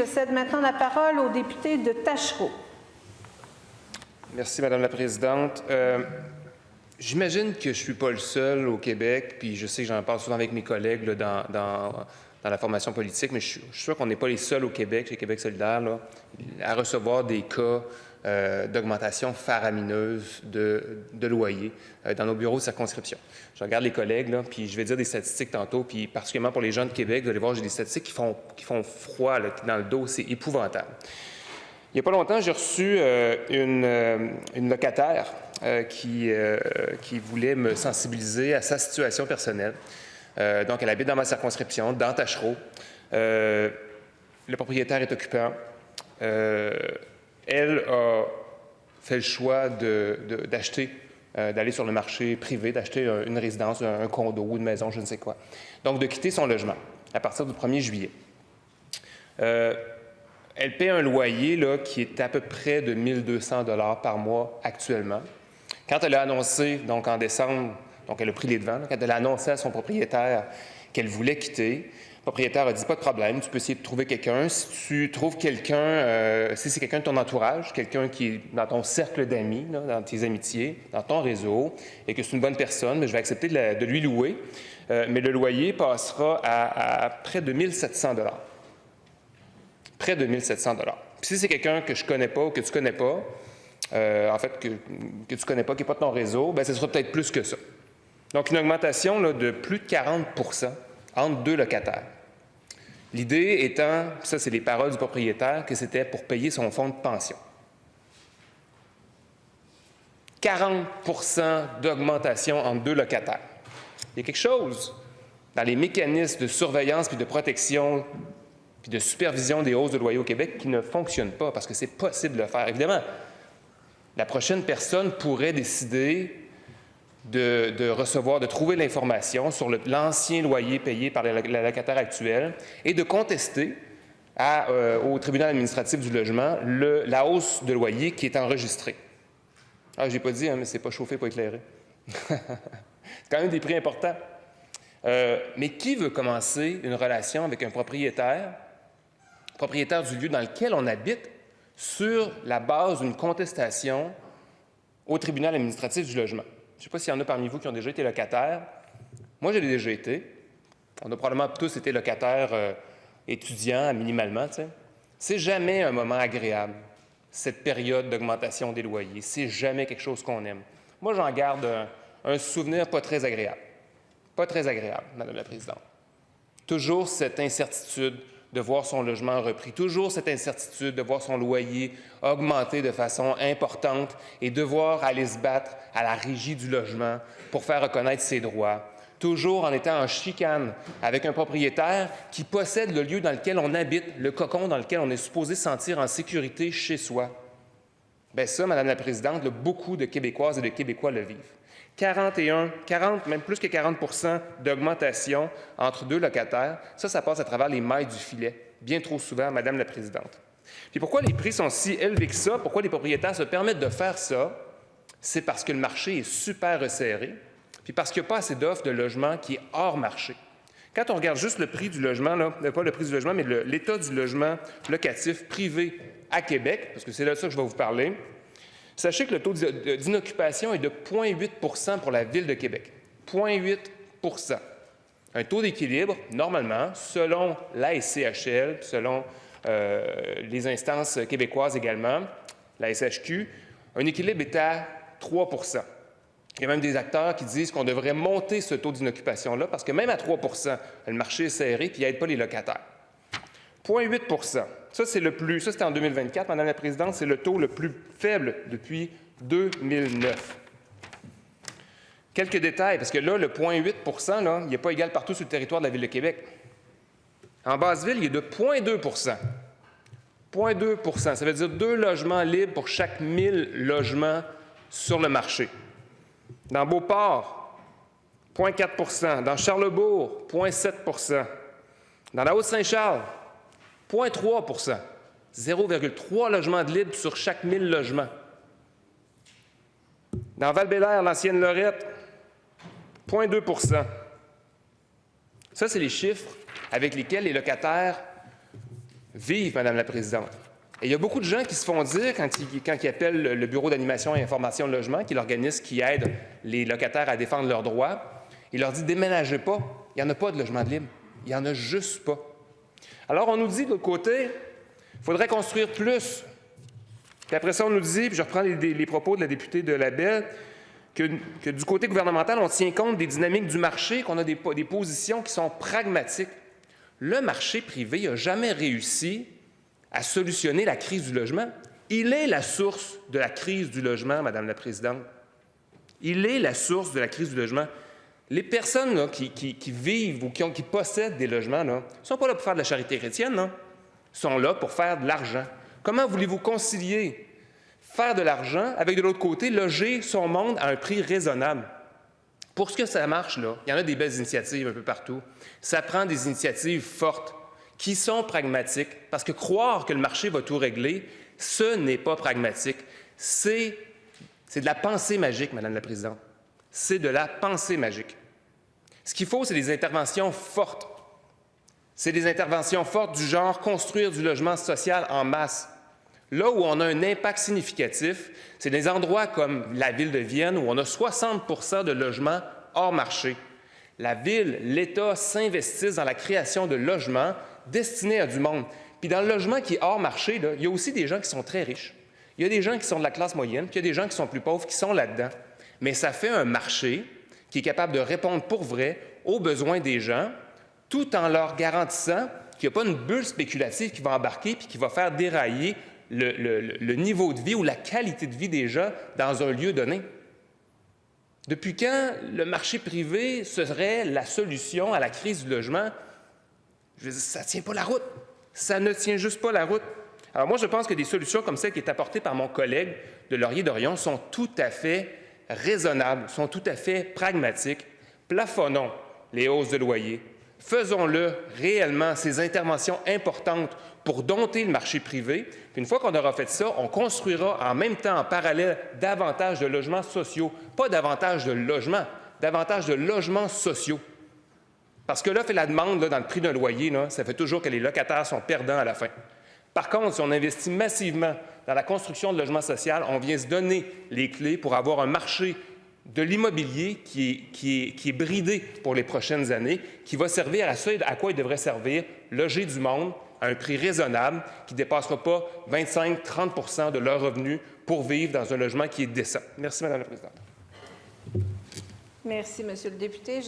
cède maintenant la parole au député de Tachereau. Merci, Madame la Présidente. J'imagine que je ne suis pas le seul au Québec, puis je sais que j'en parle souvent avec mes collègues là, dans la formation politique, mais je suis sûr qu'on n'est pas les seuls au Québec, chez Québec solidaire, là, à recevoir des cas d'augmentation faramineuse de loyers dans nos bureaux de circonscription. Je regarde les collègues, là, puis je vais dire des statistiques tantôt, puis particulièrement pour les gens de Québec, vous allez voir, j'ai des statistiques qui font froid là, dans le dos, c'est épouvantable. Il n'y a pas longtemps, j'ai reçu une locataire qui voulait me sensibiliser à sa situation personnelle. Donc, elle habite dans ma circonscription, dans Tachereau. Le propriétaire est occupant. Elle a fait le choix d'acheter, d'aller sur le marché privé, d'acheter une résidence, un condo ou une maison, je ne sais quoi. Donc, de quitter son logement à partir du 1er juillet. Elle paie un loyer là, qui est à peu près de 1 200 $ par mois actuellement. Quand elle a annoncé, donc en décembre, donc elle a pris les devants, là, quand elle a annoncé à son propriétaire qu'elle voulait quitter, le propriétaire a dit « Pas de problème, tu peux essayer de trouver quelqu'un. Si tu trouves quelqu'un, si c'est quelqu'un de ton entourage, quelqu'un qui est dans ton cercle d'amis, dans tes amitiés, dans ton réseau, et que c'est une bonne personne, je vais accepter de lui louer. Mais le loyer passera à près de 1 700 $. Près de 1 700 $. Puis si c'est quelqu'un que je ne connais pas ou que tu ne connais pas, en fait, que tu ne connais pas, qui n'est pas de ton réseau, bien, ce sera peut-être plus que ça. Donc, une augmentation là, de plus de 40 % entre deux locataires. L'idée étant, ça c'est les paroles du propriétaire, que c'était pour payer son fonds de pension. 40 % d'augmentation entre deux locataires. Il y a quelque chose dans les mécanismes de surveillance et de protection puis de supervision des hausses de loyer au Québec qui ne fonctionne pas, parce que c'est possible de le faire. Évidemment, la prochaine personne pourrait décider de recevoir, de trouver l'information sur l'ancien loyer payé par la locataire actuelle et de contester au tribunal administratif du logement la hausse de loyer qui est enregistrée. Ah, je n'ai pas dit, hein, mais c'est pas chauffé, pas éclairé. C'est quand même des prix importants. Mais qui veut commencer une relation avec un propriétaire du lieu dans lequel on habite, sur la base d'une contestation au tribunal administratif du logement? Je ne sais pas s'il y en a parmi vous qui ont déjà été locataires. Moi, je l'ai déjà été. On a probablement tous été locataires étudiants, minimalement. T'sais. C'est jamais un moment agréable, cette période d'augmentation des loyers. C'est jamais quelque chose qu'on aime. Moi, j'en garde un souvenir pas très agréable. Pas très agréable, Madame la Présidente. Toujours cette incertitude de voir son logement repris, toujours cette incertitude de voir son loyer augmenter de façon importante et devoir aller se battre à la régie du logement pour faire reconnaître ses droits, toujours en étant en chicane avec un propriétaire qui possède le lieu dans lequel on habite, le cocon dans lequel on est supposé se sentir en sécurité chez soi. Bien ça, Madame la Présidente, là, beaucoup de Québécoises et de Québécois le vivent. 40, même plus que 40 % d'augmentation entre deux locataires, ça passe à travers les mailles du filet, bien trop souvent, Madame la Présidente. Puis pourquoi les prix sont si élevés que ça? Pourquoi les propriétaires se permettent de faire ça? C'est parce que le marché est super resserré, puis parce qu'il n'y a pas assez d'offres de logement qui est hors marché. Quand on regarde juste le prix du logement, là, pas le prix du logement, mais l'état du logement locatif privé à Québec, parce que c'est là ça que je vais vous parler, sachez que le taux d'inoccupation est de 0,8 % pour la Ville de Québec. 0,8 %. Un taux d'équilibre, normalement, selon la SCHL, selon les instances québécoises également, la SHQ, un équilibre est à 3 %. Il y a même des acteurs qui disent qu'on devrait monter ce taux d'inoccupation-là parce que même à 3 % le marché est serré et il n'aide pas les locataires. 0,8 %. Ça, c'est le plus. Ça, c'était en 2024, Madame la Présidente, c'est le taux le plus faible depuis 2009. Quelques détails, parce que là, le 0,8 % là, il n'est pas égal partout sur le territoire de la Ville de Québec. En Basse-Ville, il est de 0,2 %. 0,2 %. Ça veut dire 2 logements libres pour chaque 1 000 logements sur le marché. Dans Beauport, 0,4 %. Dans Charlesbourg, 0,7 %. Dans la Haute-Saint-Charles, 0,3 %. 0,3 logements de libre sur chaque 1 000 logements. Dans Val-Bélair, l'ancienne Lorette, 0,2 %. Ça, c'est les chiffres avec lesquels les locataires vivre, Madame la Présidente. Et il y a beaucoup de gens qui se font dire, quand ils appellent le Bureau d'animation et information de logement, qui est l'organisme qui aide les locataires à défendre leurs droits, il leur dit « déménagez pas, il n'y en a pas de logement de libre, il n'y en a juste pas ». Alors on nous dit de l'autre côté, il faudrait construire plus. Puis après ça, on nous dit, puis je reprends les propos de la députée de Labelle, que du côté gouvernemental, on tient compte des dynamiques du marché, qu'on a des positions qui sont pragmatiques. Le marché privé n'a jamais réussi à solutionner la crise du logement. Il est la source de la crise du logement, Madame la Présidente. Il est la source de la crise du logement. Les personnes là, qui vivent ou qui possèdent des logements ne sont pas là pour faire de la charité chrétienne, non? Ils sont là pour faire de l'argent. Comment voulez-vous concilier faire de l'argent avec, de l'autre côté, loger son monde à un prix raisonnable? Pour ce que ça marche, là, il y en a des belles initiatives un peu partout. Ça prend des initiatives fortes qui sont pragmatiques, parce que croire que le marché va tout régler, ce n'est pas pragmatique. C'est de la pensée magique, Madame la Présidente. C'est de la pensée magique. Ce qu'il faut, c'est des interventions fortes. C'est des interventions fortes du genre construire du logement social en masse. Là où on a un impact significatif, c'est des endroits comme la ville de Vienne où on a 60 % de logements hors marché. La ville, l'État s'investissent dans la création de logements destinés à du monde. Puis dans le logement qui est hors marché, là, il y a aussi des gens qui sont très riches. Il y a des gens qui sont de la classe moyenne, puis il y a des gens qui sont plus pauvres qui sont là-dedans. Mais ça fait un marché qui est capable de répondre pour vrai aux besoins des gens, tout en leur garantissant qu'il n'y a pas une bulle spéculative qui va embarquer puis qui va faire dérailler le niveau de vie ou la qualité de vie des gens dans un lieu donné. Depuis quand le marché privé serait la solution à la crise du logement? Je veux dire, ça ne tient pas la route. Ça ne tient juste pas la route. Alors moi, je pense que des solutions comme celle qui est apportée par mon collègue de Laurier-Dorion sont tout à fait raisonnables, sont tout à fait pragmatiques. Plafonnons les hausses de loyer. Faisons-le réellement, ces interventions importantes pour dompter le marché privé. Puis une fois qu'on aura fait ça, on construira en même temps, en parallèle, davantage de logements sociaux. Pas davantage de logements, davantage de logements sociaux. Parce que l'offre et la demande, là, dans le prix d'un loyer, là, ça fait toujours que les locataires sont perdants à la fin. Par contre, si on investit massivement dans la construction de logements sociaux, on vient se donner les clés pour avoir un marché de l'immobilier qui est bridé pour les prochaines années, qui va servir à ce à quoi il devrait servir, loger du monde à un prix raisonnable qui ne dépassera pas 25-30 % de leurs revenus pour vivre dans un logement qui est décent. Merci, Madame la Présidente. Merci, Monsieur le député.